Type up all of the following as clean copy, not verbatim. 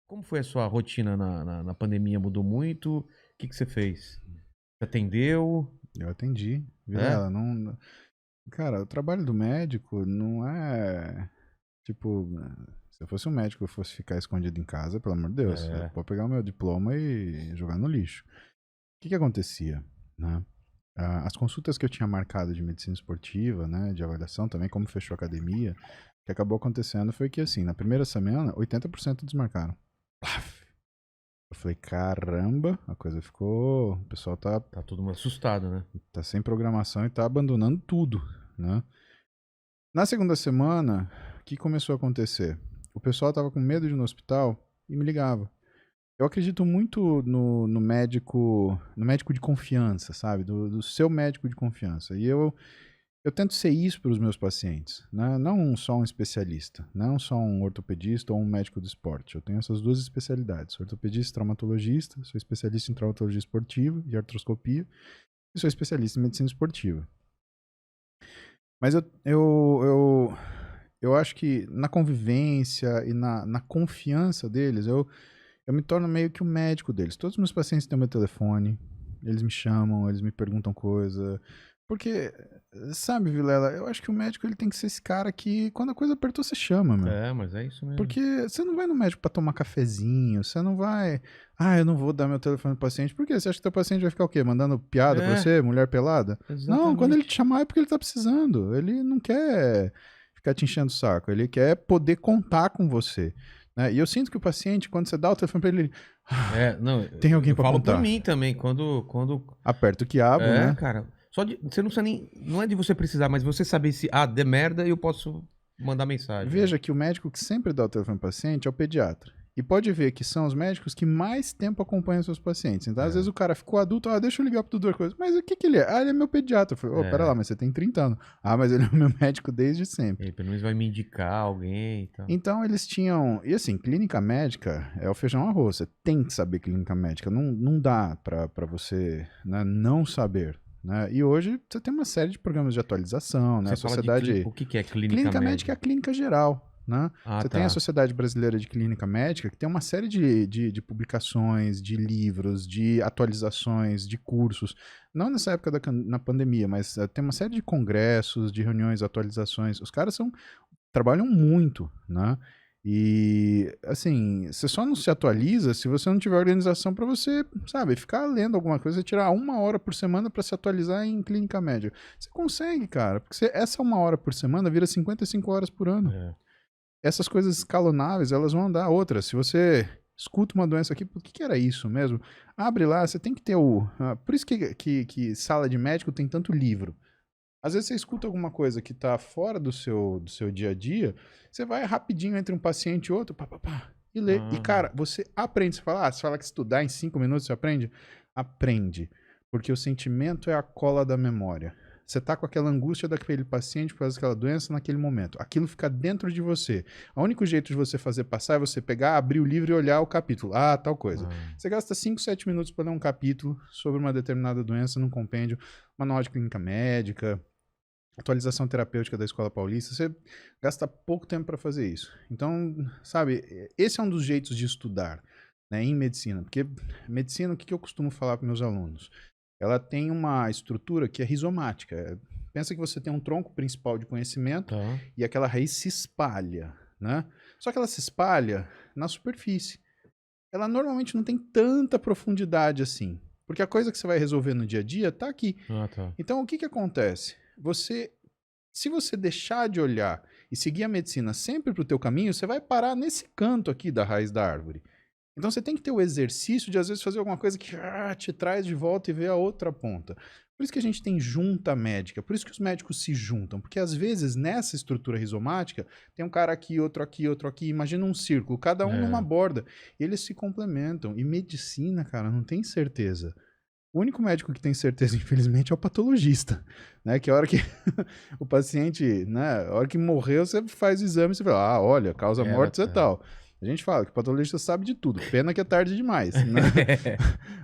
Como foi a sua rotina na pandemia? Mudou muito? O que você fez? Você atendeu? Eu atendi. É? Vilela, não. Cara, o trabalho do médico não é. Tipo, se eu fosse um médico e eu fosse ficar escondido em casa, pelo amor de Deus, eu É. vou pegar o meu diploma e jogar no lixo. O que acontecia, né? As consultas que eu tinha marcado de medicina esportiva, né, de avaliação também, como fechou a academia, o que acabou acontecendo foi que, assim, na primeira semana, 80% desmarcaram. Plaf! Eu falei, caramba, a coisa ficou. O pessoal Tá todo mundo assustado, né? tá sem programação e tá abandonando tudo, né? Na segunda semana, o que começou a acontecer? O pessoal tava com medo de ir no hospital e me ligava. Eu acredito muito no médico de confiança, sabe? Do seu médico de confiança. E eu tento ser isso para os meus pacientes, né? Não só um especialista, não só um ortopedista ou um médico do esporte. Eu tenho essas duas especialidades: ortopedista e traumatologista, sou especialista em traumatologia esportiva e artroscopia, e sou especialista em medicina esportiva. Mas eu acho que na convivência e na confiança deles, eu me torno meio que o médico deles. Todos os meus pacientes têm o meu telefone, eles me chamam, eles me perguntam coisa. Porque, sabe, Vilela, eu acho que o médico ele tem que ser esse cara que, quando a coisa apertou, você chama, meu. É, mas é isso mesmo. Porque você não vai no médico pra tomar cafezinho, você não vai. Ah, eu não vou dar meu telefone pro paciente. Por quê? Você acha que teu paciente vai ficar o quê? Mandando piada pra É, você, mulher pelada? Não, quando ele te exatamente. chamar é porque ele tá precisando. Ele não quer ficar te enchendo o saco, ele quer poder contar com você. Né? E eu sinto que o paciente, quando você dá o telefone pra ele, É, não, tem eu alguém pra falo por contar. mim também, quando Aperta o quiabo, é, né? cara, só de, você não precisa nem, não é de você precisar, mas você saber se, der merda, eu posso mandar mensagem, né? Veja que o médico que sempre dá o telefone pro paciente é o pediatra. E pode ver que são os médicos que mais tempo acompanham seus pacientes. Então, às vezes, É, o cara ficou adulto, deixa eu ligar pro doutor coisa. Mas o que ele é? Ah, ele é meu pediatra. Eu falei, pera lá, é, mas você tem 30 anos. Ah, mas ele é o meu médico desde sempre. e pelo menos vai me indicar alguém e tal. Então, eles tinham. E assim, clínica médica é o feijão arroz. Você tem que saber clínica médica. Não dá pra você, né, não saber. Né? E hoje você tem uma série de programas de atualização, né? A Você fala de sociedade. o que que é clínica Clínica médica é a média? clínica geral, né? Ah, Você tem a tá. Sociedade Brasileira de Clínica Médica, que tem uma série de publicações, de livros, de atualizações, de cursos. Não nessa época na pandemia, mas tem uma série de congressos, de reuniões, atualizações. Os caras trabalham muito, né? E, assim, você só não se atualiza se você não tiver organização para você, sabe, ficar lendo alguma coisa, tirar 1 hora por semana para se atualizar em clínica médica. Você consegue, cara, porque essa 1 hora por semana vira 55 horas por ano. É. Essas coisas escalonáveis, elas vão andar. Outras, se você escuta uma doença aqui, o que, que era isso mesmo? Abre lá, você tem que ter por isso que sala de médico tem tanto livro. Às vezes você escuta alguma coisa que está fora do seu dia a dia, você vai rapidinho entre um paciente e outro, pá, pá, pá, e lê. E, Aham. cara, você aprende. Você fala que estudar em 5 minutos você aprende? Aprende. Porque o sentimento é a cola da memória. Você tá com aquela angústia daquele paciente por causa daquela doença naquele momento. Aquilo fica dentro de você. O único jeito de você fazer passar é você pegar, abrir o livro e olhar o capítulo. Ah, tal coisa. Ah, Você gasta 5, 7 minutos para ler um capítulo sobre uma determinada doença num compêndio, manual de clínica médica, atualização terapêutica da Escola Paulista, você gasta pouco tempo para fazer isso. Então, sabe, esse é um dos jeitos de estudar, né, em medicina. Porque medicina, o que eu costumo falar para meus alunos? Ela tem uma estrutura que é rizomática. Pensa que você tem um tronco principal de conhecimento tá. e aquela raiz se espalha, né? Só que ela se espalha na superfície. Ela normalmente não tem tanta profundidade assim, porque a coisa que você vai resolver no dia a dia está aqui. Ah, tá. Então, o que acontece? Se você deixar de olhar e seguir a medicina sempre para o teu caminho, você vai parar nesse canto aqui da raiz da árvore. Então você tem que ter o exercício de às vezes fazer alguma coisa que te traz de volta e ver a outra ponta. Por isso que a gente tem junta médica, por isso que os médicos se juntam, porque às vezes nessa estrutura rizomática tem um cara aqui, outro aqui, outro aqui, imagina um círculo, cada um numa É. borda, eles se complementam. E medicina, cara, não tem certeza. O único médico que tem certeza, infelizmente, é o patologista, né? Que a hora que o paciente, né? A hora que morreu, você faz o exame e você fala, olha, causa Era, mortes é tal. A gente fala que o patologista sabe de tudo, pena que é tarde demais, né?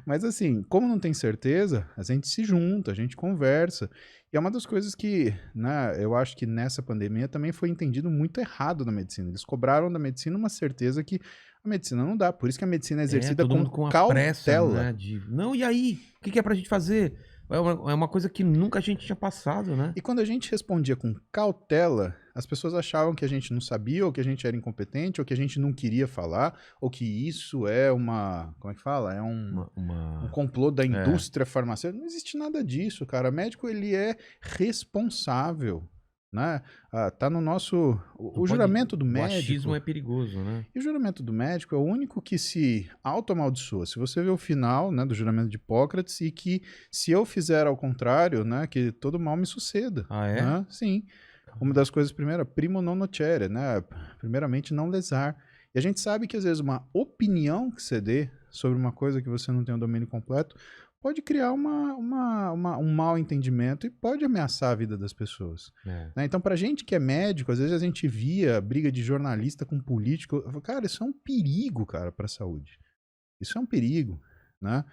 Mas assim, como não tem certeza, a gente se junta, a gente conversa. E é uma das coisas que, né, eu acho que nessa pandemia também foi entendido muito errado na medicina. Eles cobraram da medicina uma certeza que a medicina não dá. Por isso que a medicina é exercida Todo com mundo com a pressa, cautela. né? Não, e aí? O que é pra gente fazer? É uma coisa que nunca a gente tinha passado, né? E quando a gente respondia com cautela, as pessoas achavam que a gente não sabia, ou que a gente era incompetente, ou que a gente não queria falar, ou que isso é uma. Como é que fala? É um complô da indústria farmacêutica. Não existe nada disso, cara. O médico, ele é responsável. Né? Tá no nosso. O juramento do médico. O achismo é perigoso, né? E o juramento do médico é o único que se autoamaldiçoa. Se você vê o final, né, do juramento de Hipócrates, e que se eu fizer ao contrário, né, que todo mal me suceda. Ah, é? Né? Sim. Uma das coisas, primeiro, primo non nocere, né? Primeiramente, não lesar. E a gente sabe que, às vezes, uma opinião que você dê sobre uma coisa que você não tem o domínio completo pode criar um mal entendimento e pode ameaçar a vida das pessoas. Né? Então, pra gente que é médico, às vezes a gente via briga de jornalista com político. Eu falo, cara, isso é um perigo, cara, pra saúde. Isso é um perigo, né?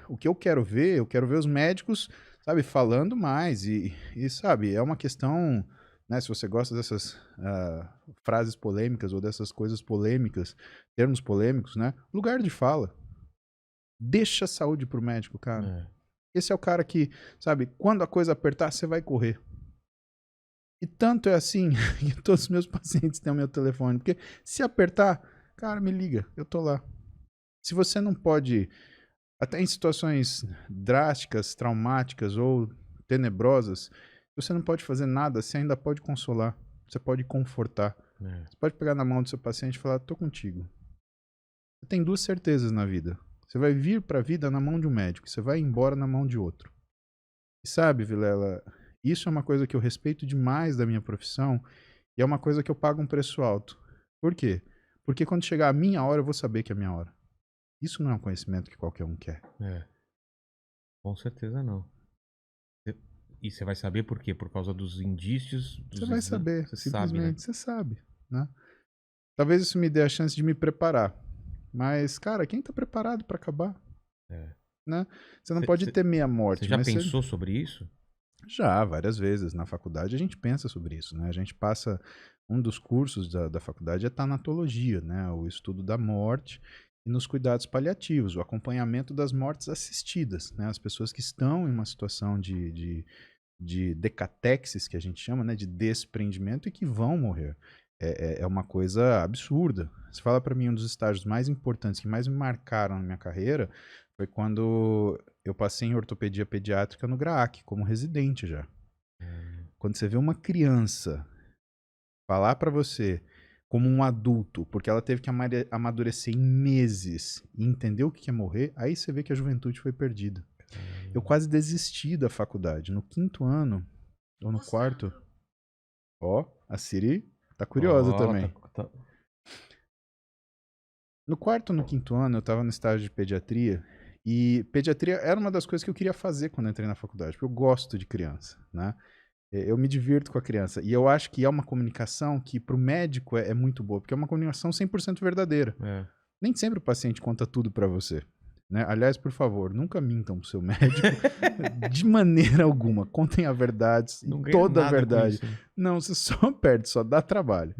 O que eu quero ver os médicos, sabe, falando mais. E sabe, é uma questão, né, se você gosta dessas frases polêmicas ou dessas coisas polêmicas, termos polêmicos, né? Lugar de fala. Deixa a saúde pro médico, cara. Esse é o cara que, sabe, quando a coisa apertar, você vai correr. E tanto é assim que todos os meus pacientes têm o meu telefone. Porque se apertar, cara, me liga, eu tô lá. Se você não pode, até em situações drásticas, traumáticas ou tenebrosas, você não pode fazer nada, você ainda pode consolar, você pode confortar. Você pode pegar na mão do seu paciente e falar, tô contigo. Você tem duas certezas na vida. Você vai vir para a vida na mão de um médico, você vai embora na mão de outro. E sabe, Vilela, isso é uma coisa que eu respeito demais da minha profissão e é uma coisa que eu pago um preço alto. Por quê? Porque quando chegar a minha hora, eu vou saber que é a minha hora. Isso não é um conhecimento que qualquer um quer. Com certeza não. E você vai saber por quê? Por causa dos indícios? Você vai saber, simplesmente você sabe, né? Talvez isso me dê a chance de me preparar. Mas, cara, quem tá preparado pra acabar? Né? Você não pode temer a morte. Você já pensou sobre isso? Já, várias vezes. Na faculdade a gente pensa sobre isso, né? A gente passa... Um dos cursos da faculdade é tanatologia, né? O estudo da morte e nos cuidados paliativos, o acompanhamento das mortes assistidas, né? As pessoas que estão em uma situação de decatexis, que a gente chama, né? De desprendimento e que vão morrer. É uma coisa absurda. Você fala para mim, um dos estágios mais importantes, que mais me marcaram na minha carreira, foi quando eu passei em ortopedia pediátrica no GRAAC, como residente já. Quando você vê uma criança falar para você, como um adulto, porque ela teve que amadurecer em meses e entender o que é morrer, aí você vê que a juventude foi perdida. Eu quase desisti da faculdade. No 5º ano, ou no 4º, a Siri tá curiosa também. No 4º ou no 5º ano, eu tava no estágio de pediatria, e pediatria era uma das coisas que eu queria fazer quando eu entrei na faculdade, porque eu gosto de criança, né? Eu me divirto com a criança, e eu acho que é uma comunicação que pro médico é muito boa, porque é uma comunicação 100% verdadeira. Nem sempre o paciente conta tudo pra você. Né? Aliás, por favor, nunca mintam pro seu médico de maneira alguma. Contem a verdade e toda a verdade. Não, você só perde, só dá trabalho.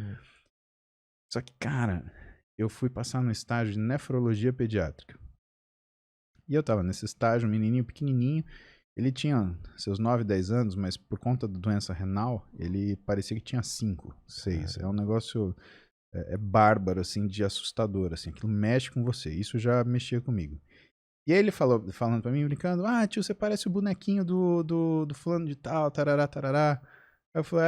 Só que, cara, eu fui passar no estágio de nefrologia pediátrica. E eu tava nesse estágio, um menininho pequenininho. Ele tinha seus 9, 10 anos, mas por conta da doença renal, ele parecia que tinha 5, 6. É um negócio bárbaro, assim, de assustador, assim. Aquilo mexe com você. Isso já mexia comigo. E aí ele falando pra mim, brincando, tio, você parece o bonequinho do fulano de tal, tarará, tarará. Aí eu falei,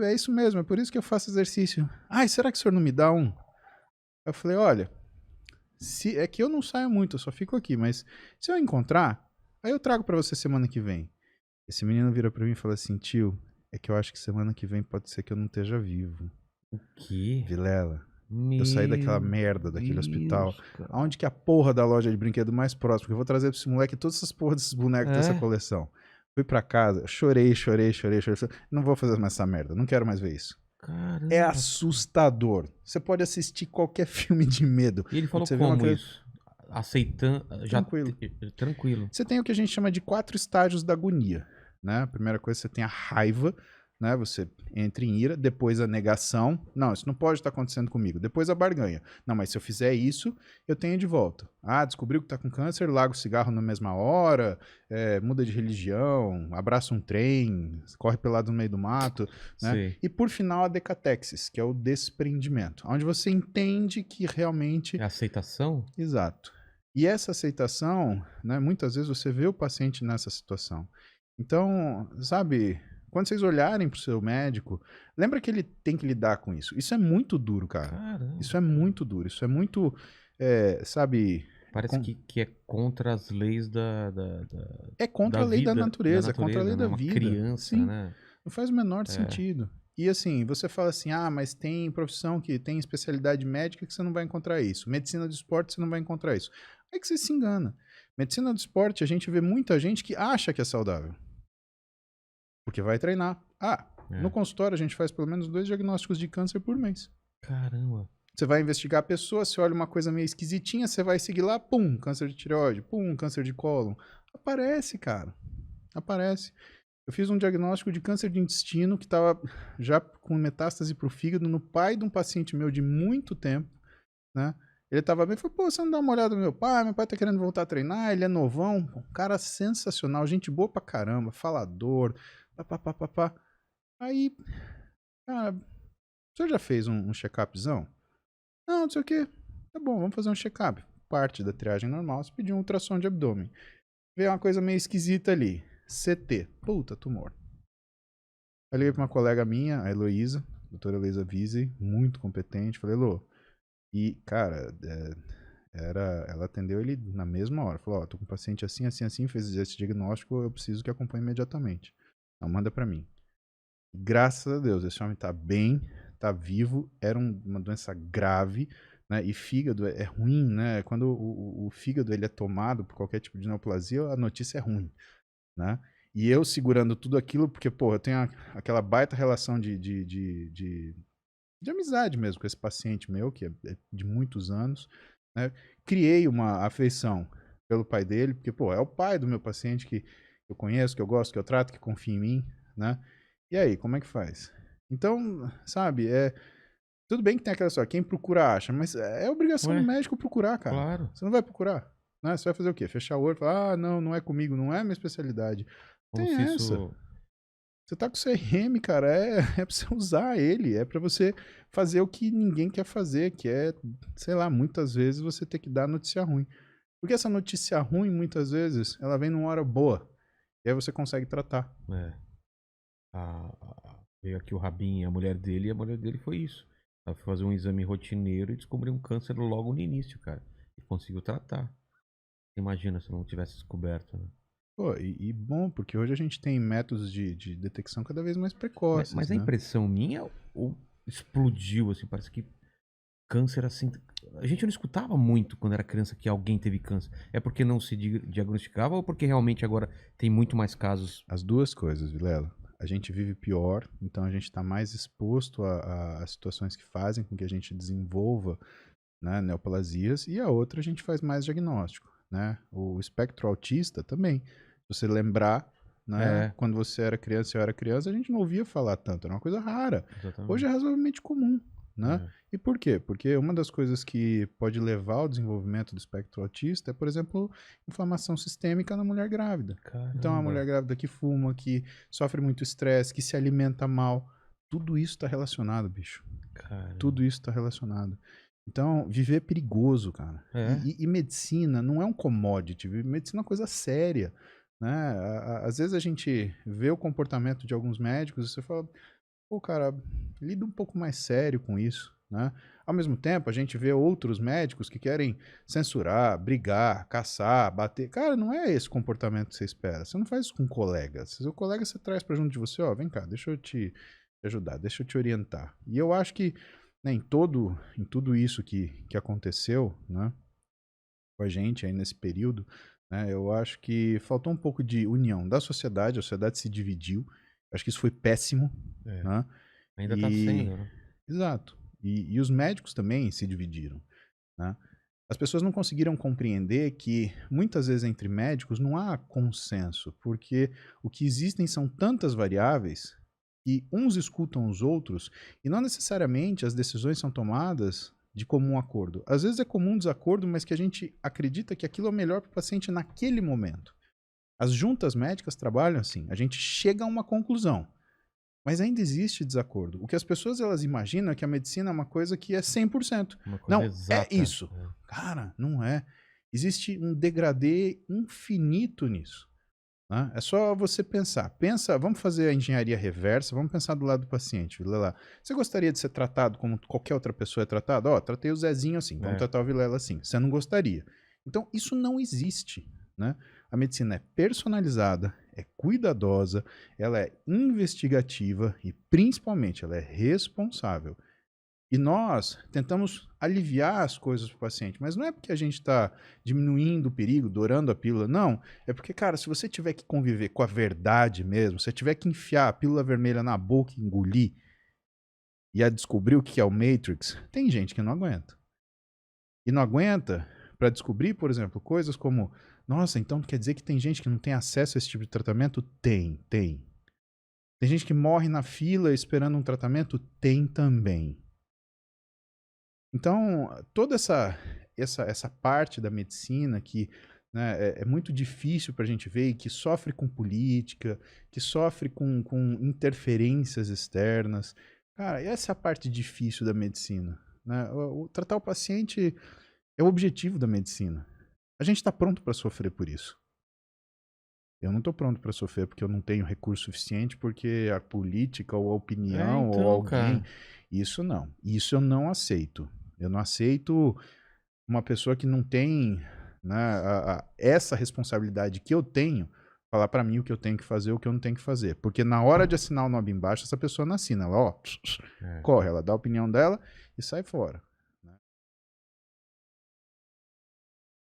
é isso mesmo, é por isso que eu faço exercício. E será que o senhor não me dá um? Eu falei, olha, é que eu não saio muito, eu só fico aqui, mas se eu encontrar, aí eu trago pra você semana que vem. Esse menino vira pra mim e fala assim, tio, é que eu acho que semana que vem pode ser que eu não esteja vivo. O quê? Vilela. Eu saí daquela merda, daquele hospital. Cara. Aonde que é a porra da loja de brinquedo mais próxima? Porque eu vou trazer pra esse moleque todas essas porras desses bonecos dessa coleção. Fui pra casa, chorei. Não vou fazer mais essa merda, não quero mais ver isso. É Caramba. assustador. Você pode assistir qualquer filme de medo. E ele falou Você vê uma como coisa isso? Aceitando, já tranquilo. tranquilo. Você tem o que a gente chama de 4 estágios da agonia, né? A primeira coisa, você tem a raiva, né? Você entra em ira, depois a negação. Não, isso não pode estar acontecendo comigo. Depois a barganha. Não, mas se eu fizer isso, eu tenho de volta. Ah, descobriu que tá com câncer, larga o cigarro na mesma hora, muda de religião, abraça um trem, corre pelado no meio do mato, né? Sei. E por final a decatexis, que é o desprendimento, onde você entende que realmente É aceitação? exato. E essa aceitação, né, muitas vezes você vê o paciente nessa situação. Então, sabe, quando vocês olharem para o seu médico, lembra que ele tem que lidar com isso. Isso é muito duro, cara. Caramba. Isso é muito duro. Isso é muito, sabe, Parece que é contra as leis é contra da a lei da vida, natureza, é contra a lei né? da Uma vida. criança, Sim, né? não faz o menor É. sentido. E assim, você fala assim, ah, mas tem profissão que tem especialidade médica que você não vai encontrar isso. Medicina do esporte você não vai encontrar isso. Aí que você se engana. Medicina do esporte, a gente vê muita gente que acha que é saudável. Porque vai treinar. Ah, no É. consultório a gente faz pelo menos 2 diagnósticos de câncer por mês. Caramba. Você vai investigar a pessoa, você olha uma coisa meio esquisitinha, você vai seguir lá, pum, câncer de tireoide, pum, câncer de cólon. Aparece, cara. Aparece. Eu fiz um diagnóstico de câncer de intestino que estava já com metástase para o fígado no pai de um paciente meu de muito tempo, né? Ele estava bem, falei, pô, você não dá uma olhada no meu pai tá querendo voltar a treinar, ele é novão, um cara sensacional, gente boa pra caramba, falador, papapá. Aí, cara, o senhor já fez um check-upzão? Não, não sei o quê. Tá bom, vamos fazer um check-up. Parte da triagem normal, você pediu um ultrassom de abdômen. Veio uma coisa meio esquisita ali. CT. Puta, tumor. Eu liguei pra uma colega minha, a Heloísa, doutora Heloísa Vise, muito competente. Falei, Elô, e, cara, ela atendeu ele na mesma hora. Falou, ó, tô com um paciente assim, assim, assim, fez esse diagnóstico, eu preciso que acompanhe imediatamente. Não, manda pra mim. Graças a Deus, esse homem tá bem, tá vivo, era uma doença grave, né? E fígado é ruim, né? Quando o fígado ele é tomado por qualquer tipo de neoplasia, a notícia é ruim, né? E eu segurando tudo aquilo, porque, pô, eu tenho aquela baita relação de amizade mesmo com esse paciente meu, que é de muitos anos, né? Criei uma afeição pelo pai dele, porque, pô, é o pai do meu paciente que eu conheço, que eu gosto, que eu trato, que confia em mim, né? E aí, como é que faz? Então, sabe, tudo bem que tem aquela só, quem procura acha, mas é obrigação do Ué, médico procurar, cara. claro. Você não vai procurar, né? Você vai fazer o quê? Fechar o olho e falar, ah, não, não é comigo, não é minha especialidade. Como Tem se essa. isso. Você tá com o CRM, cara, é pra você usar ele, é pra você fazer o que ninguém quer fazer, que é, sei lá, muitas vezes você ter que dar notícia ruim. Porque essa notícia ruim, muitas vezes, ela vem numa hora boa, e aí você consegue tratar. É, veio aqui o Rabin, a mulher dele, e a mulher dele foi isso. Ela foi fazer um exame rotineiro e descobriu um câncer logo no início, cara. E conseguiu tratar. Imagina se não tivesse descoberto, né? Pô, e bom, porque hoje a gente tem métodos de detecção cada vez mais Mas, precoces, mas a né? impressão minha ou explodiu, assim, parece que câncer, assim. A gente não escutava muito quando era criança que alguém teve câncer. É porque não se diagnosticava ou porque realmente agora tem muito mais casos? As duas coisas, Vilela. A gente vive pior, então a gente está mais exposto a situações que fazem com que a gente desenvolva, né, neoplasias, e a outra a gente faz mais diagnóstico, né? O espectro autista também. Se você lembrar, né, É, quando você era criança e eu era criança, a gente não ouvia falar tanto, era uma coisa rara. Hoje é exatamente. razoavelmente comum, né? É. E por quê? Porque uma das coisas que pode levar ao desenvolvimento do espectro autista é, por exemplo, inflamação sistêmica na mulher grávida. Então, a mulher Caramba. grávida que fuma, que sofre muito estresse, que se alimenta mal, tudo isso está relacionado, bicho. Tudo Caramba. isso está relacionado. Então, viver é perigoso, cara. É. E medicina não é um commodity, medicina é uma coisa séria, né? Às vezes a gente vê o comportamento de alguns médicos e você fala, pô, cara, lida um pouco mais sério com isso, né? Ao mesmo tempo, a gente vê outros médicos que querem censurar, brigar, caçar, bater. Cara, não é esse comportamento que você espera. Você não faz isso com um colega. Seu colega você traz pra junto de você, ó, vem cá, deixa eu te ajudar, deixa eu te orientar. E eu acho que, né, em tudo isso que aconteceu, né, com a gente aí nesse período, né, eu acho que faltou um pouco de união da sociedade, a sociedade se dividiu. Acho que isso foi péssimo, É. né? Ainda tá E, sendo, né? exato. E os médicos também se dividiram, né? As pessoas não conseguiram compreender que muitas vezes entre médicos não há consenso, porque o que existem são tantas variáveis que uns escutam os outros e não necessariamente as decisões são tomadas de comum acordo. Às vezes é comum desacordo, mas que a gente acredita que aquilo é o melhor para o paciente naquele momento. As juntas médicas trabalham assim, a gente chega a uma conclusão, mas ainda existe desacordo. O que as pessoas elas imaginam é que a medicina é uma coisa que é 100%. Uma coisa Não, é exata. isso. Cara, não é. Existe um degradê infinito nisso, né? É só você pensar. Pensa, vamos fazer a engenharia reversa, vamos pensar do lado do paciente. Vilela, você gostaria de ser tratado como qualquer outra pessoa é tratada? Ó, tratei o Zezinho assim, vamos tratar o Vilela assim. Você não gostaria. Então, isso não existe, né? A medicina é personalizada, é cuidadosa, ela é investigativa e, principalmente, ela é responsável. E nós tentamos aliviar as coisas para o paciente, mas não é porque a gente está diminuindo o perigo, dourando a pílula, não. É porque, cara, se você tiver que conviver com a verdade mesmo, se você tiver que enfiar a pílula vermelha na boca e engolir e a descobrir o que é o Matrix, tem gente que não aguenta. E não aguenta para descobrir, por exemplo, coisas como: nossa, então quer dizer que tem gente que não tem acesso a esse tipo de tratamento? Tem, tem. Tem gente que morre na fila esperando um tratamento? Tem também. Então, toda essa parte da medicina que, né, é muito difícil para a gente ver e que sofre com política, que sofre com interferências externas. Cara, essa é a parte difícil da medicina, né? Tratar o paciente é o objetivo da medicina. A gente está pronto para sofrer por isso. Eu não estou pronto para sofrer porque eu não tenho recurso suficiente, porque a política ou a opinião ou Então, alguém. cara. Isso não. Isso eu não aceito. Eu não aceito uma pessoa que não tem, né, essa responsabilidade que eu tenho falar para mim o que eu tenho que fazer, o que eu não tenho que fazer. Porque na hora de assinar o nome embaixo, essa pessoa não assina. Ela, ó, corre, ela dá a opinião dela e sai fora.